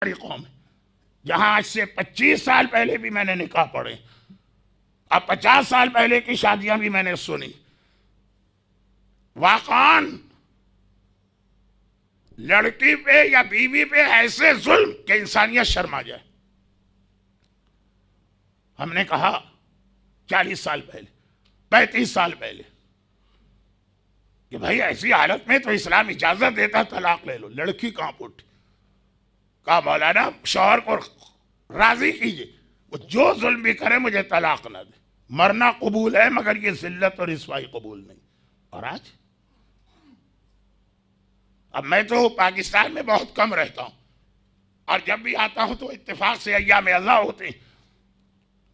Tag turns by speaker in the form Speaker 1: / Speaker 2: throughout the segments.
Speaker 1: ہماری قوم ہے جہاں آج سے 25 سال پہلے بھی میں نے نکاح پڑھے، اب 50 سال پہلے کی شادیاں بھی میں نے سنی. واقعاً لڑکی پہ یا بیوی پہ ایسے ظلم کہ انسانیت شرما جائے. ہم نے کہا 40 سال پہلے 35 سال پہلے کہ بھائی ایسی حالت میں تو اسلام اجازت دیتا طلاق لے لو. لڑکی کہاں اٹھی؟ کہا مولانا شوہر کو راضی کیجئے، وہ جو ظلم بھی کرے مجھے طلاق نہ دے. مرنا قبول ہے مگر یہ ذلت اور رسوائی قبول نہیں. اور آج اب میں تو پاکستان میں بہت کم رہتا ہوں اور جب بھی آتا ہوں تو اتفاق سے ایام اللہ ہوتے ہیں،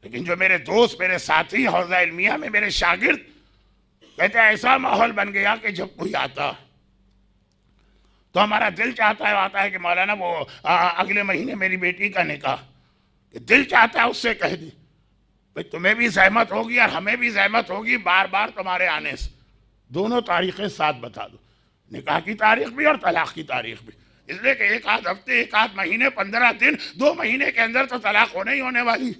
Speaker 1: لیکن جو میرے دوست، میرے ساتھی حوزہ علمیہ میں میرے شاگرد کہتے ہیں ایسا ماحول بن گیا کہ جب کوئی آتا تو ہمارا دل چاہتا ہے کہ مولانا وہ اگلے مہینے میری بیٹی کا نکاح، کہ دل چاہتا ہے اس سے کہہ دی بھئی تمہیں بھی زحمت ہوگی اور ہمیں بھی زحمت ہوگی بار بار تمہارے آنے سے، دونوں تاریخیں ساتھ بتا دو، نکاح کی تاریخ بھی اور طلاق کی تاریخ بھی. اس لیے کہ ایک آدھ ہفتے، ایک آدھ مہینے، 15 دن، 2 مہینے کے اندر تو طلاق ہونے ہی ہونے والی.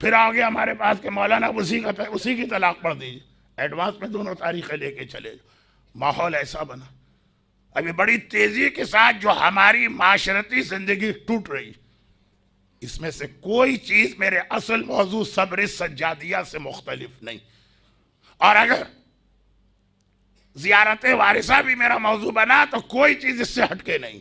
Speaker 1: پھر آگے ہمارے پاس کہ مولانا اسی کی طلاق پڑھ دیجیے، ایڈوانس میں دونوں تاریخیں لے کے چلے. ماحول ایسا بنا ابھی بڑی تیزی کے ساتھ جو ہماری معاشرتی زندگی ٹوٹ رہی، اس میں سے کوئی چیز میرے اصل موضوع صبر السجادیہ سے مختلف نہیں. اور اگر زیارت وارثہ بھی میرا موضوع بنا تو کوئی چیز اس سے ہٹ کے نہیں.